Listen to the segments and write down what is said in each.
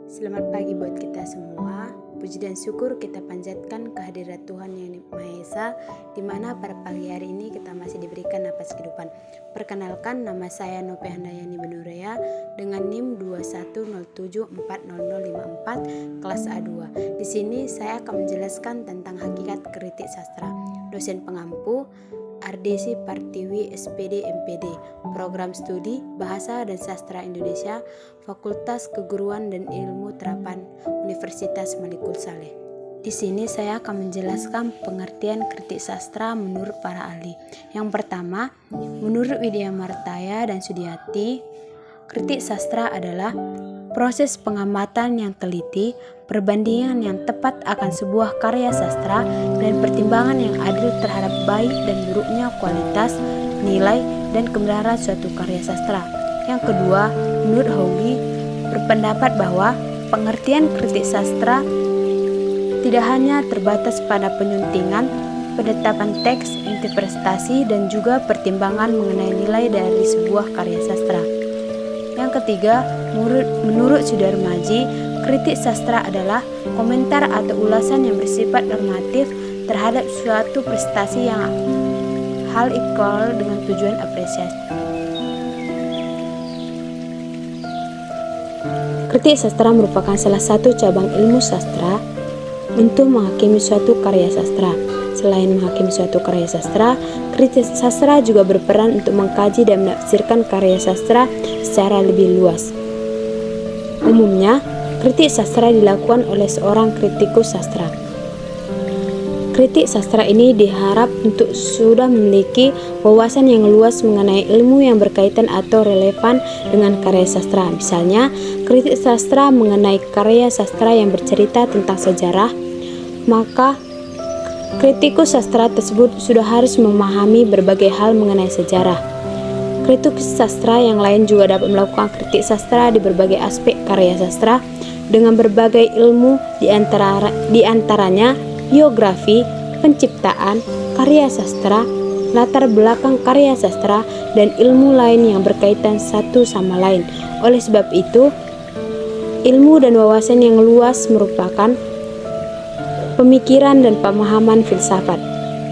Selamat pagi buat kita semua. Puji dan syukur kita panjatkan kehadirat Tuhan yang Maha Esa, di mana pada pagi hari ini kita masih diberikan napas kehidupan. Perkenalkan, nama saya Nope Handayani Benurea dengan NIM 2107400054 kelas A2. Di sini saya akan menjelaskan tentang hakikat kritik sastra. Dosen pengampu Ardesi Partiwi SPD MPD, Program Studi Bahasa dan Sastra Indonesia, Fakultas Keguruan dan Ilmu Terapan Universitas Malikul Saleh. Di sini saya akan menjelaskan pengertian kritik sastra menurut para ahli. Yang pertama, menurut Widya Martaya dan Sudiati, kritik sastra adalah proses pengamatan yang teliti, perbandingan yang tepat akan sebuah karya sastra, dan pertimbangan yang adil terhadap baik dan buruknya kualitas, nilai, dan kebenaran suatu karya sastra. Yang kedua, menurut Haugi berpendapat bahwa pengertian kritik sastra tidak hanya terbatas pada penyuntingan, penetapan teks, interpretasi, dan juga pertimbangan mengenai nilai dari sebuah karya sastra. Yang ketiga, menurut Sudarmaji, kritik sastra adalah komentar atau ulasan yang bersifat normatif terhadap suatu prestasi yang hal equal dengan tujuan apresiasi. Kritik sastra merupakan salah satu cabang ilmu sastra untuk menghakimi suatu karya sastra. Selain menghakimi suatu karya sastra, kritik sastra juga berperan untuk mengkaji dan menafsirkan karya sastra secara lebih luas. Umumnya, kritik sastra dilakukan oleh seorang kritikus sastra. Kritik sastra ini diharap untuk sudah memiliki wawasan yang luas mengenai ilmu yang berkaitan atau relevan dengan karya sastra. Misalnya, kritik sastra mengenai karya sastra yang bercerita tentang sejarah, maka kritikus sastra tersebut sudah harus memahami berbagai hal mengenai sejarah. Kritikus sastra yang lain juga dapat melakukan kritik sastra di berbagai aspek karya sastra dengan berbagai ilmu di antaranya biografi, penciptaan, karya sastra, latar belakang karya sastra, dan ilmu lain yang berkaitan satu sama lain. Oleh sebab itu, ilmu dan wawasan yang luas merupakan pemikiran dan pemahaman filsafat.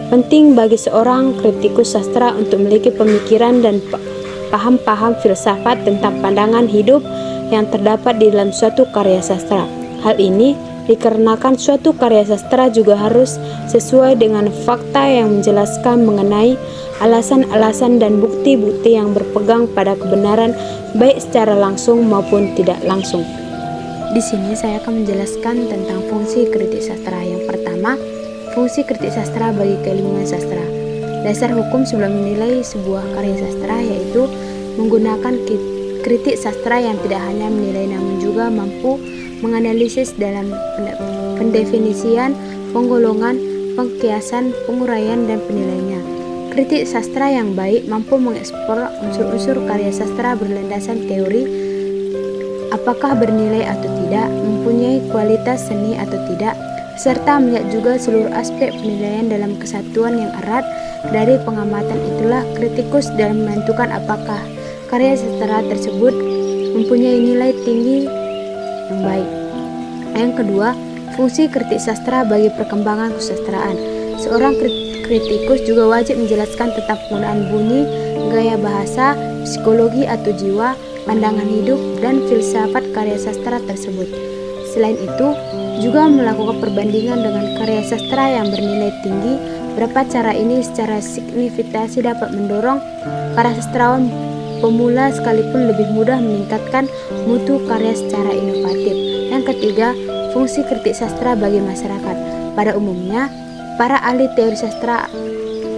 Penting bagi seorang kritikus sastra untuk memiliki pemikiran dan paham-paham filsafat tentang pandangan hidup yang terdapat di dalam suatu karya sastra. Hal ini dikarenakan suatu karya sastra juga harus sesuai dengan fakta yang menjelaskan mengenai alasan-alasan dan bukti-bukti yang berpegang pada kebenaran baik secara langsung maupun tidak langsung. Di sini saya akan menjelaskan tentang fungsi kritik sastra. Yang pertama, fungsi kritik sastra bagi keilmuan sastra. Dasar hukum sebelum menilai sebuah karya sastra yaitu menggunakan kritik sastra yang tidak hanya menilai namun juga mampu menganalisis dalam pendefinisian, penggolongan, pengkiasan, penguraian, dan penilaiannya. Kritik sastra yang baik mampu mengeksplor unsur-unsur karya sastra berlandasan teori, apakah bernilai atau tidak, mempunyai kualitas seni atau tidak, serta melihat juga seluruh aspek penilaian dalam kesatuan yang erat. Dari pengamatan itulah kritikus dalam menentukan apakah karya sastra tersebut mempunyai nilai tinggi yang baik. Yang kedua, fungsi kritik sastra bagi perkembangan kesusastraan. Seorang kritikus juga wajib menjelaskan tentang penggunaan bunyi, gaya bahasa, psikologi atau jiwa, pandangan hidup, dan filsafat karya sastra tersebut. Selain itu, juga melakukan perbandingan dengan karya sastra yang bernilai tinggi. Berapa cara ini secara signifikasi dapat mendorong para sastrawan pemula sekalipun lebih mudah meningkatkan mutu karya secara inovatif. Yang ketiga, fungsi kritik sastra bagi masyarakat. Pada umumnya, para ahli teori sastra,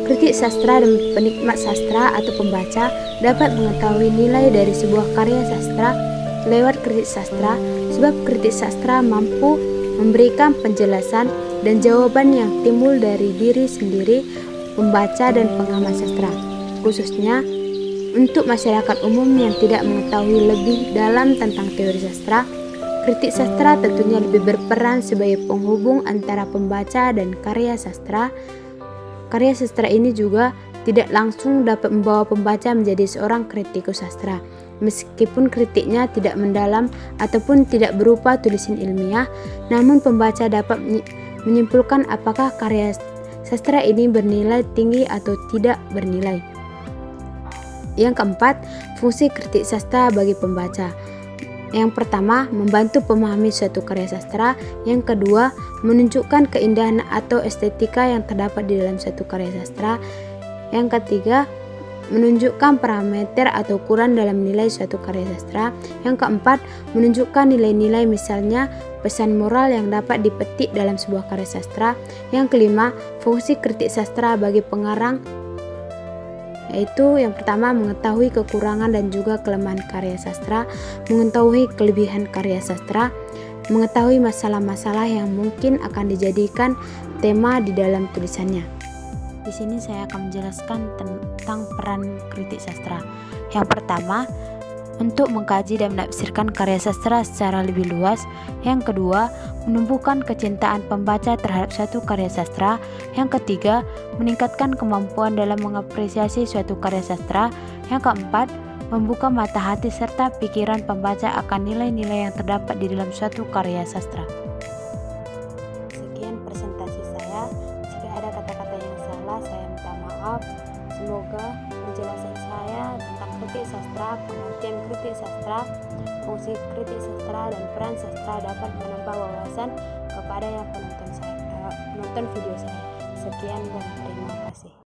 kritik sastra, dan penikmat sastra atau pembaca dapat mengetahui nilai dari sebuah karya sastra lewat kritik sastra, sebab kritik sastra mampu memberikan penjelasan dan jawaban yang timbul dari diri sendiri, pembaca dan pengamat sastra. Khususnya untuk masyarakat umum yang tidak mengetahui lebih dalam tentang teori sastra, kritik sastra tentunya lebih berperan sebagai penghubung antara pembaca dan karya sastra. Karya sastra ini juga tidak langsung dapat membawa pembaca menjadi seorang kritikus sastra. Meskipun kritiknya tidak mendalam ataupun tidak berupa tulisan ilmiah, namun pembaca dapat menyimpulkan apakah karya sastra ini bernilai tinggi atau tidak bernilai. Yang keempat, fungsi kritik sastra bagi pembaca. Yang pertama, membantu memahami suatu karya sastra. Yang kedua, menunjukkan keindahan atau estetika yang terdapat di dalam suatu karya sastra. Yang ketiga, menunjukkan parameter atau ukuran dalam nilai suatu karya sastra. Yang keempat, menunjukkan nilai-nilai, misalnya pesan moral yang dapat dipetik dalam sebuah karya sastra. Yang kelima, fungsi kritik sastra bagi pengarang, yaitu yang pertama, mengetahui kekurangan dan juga kelemahan karya sastra, mengetahui kelebihan karya sastra, mengetahui masalah-masalah yang mungkin akan dijadikan tema di dalam tulisannya. Di sini saya akan menjelaskan tentang peran kritik sastra. Yang pertama, untuk mengkaji dan menafsirkan karya sastra secara lebih luas. Yang kedua, menumbuhkan kecintaan pembaca terhadap suatu karya sastra. Yang ketiga, meningkatkan kemampuan dalam mengapresiasi suatu karya sastra. Yang keempat, membuka mata hati serta pikiran pembaca akan nilai-nilai yang terdapat di dalam suatu karya sastra. Sekian presentasi saya. Jika ada kata-kata yang salah, saya minta maaf. Semoga penjelasan saya tentang kritik sastra, pengertian kritik sastra, fungsi kritik sastra, dan peran sastra dapat menambah wawasan kepada yang penonton video saya. Sekian dan terima kasih.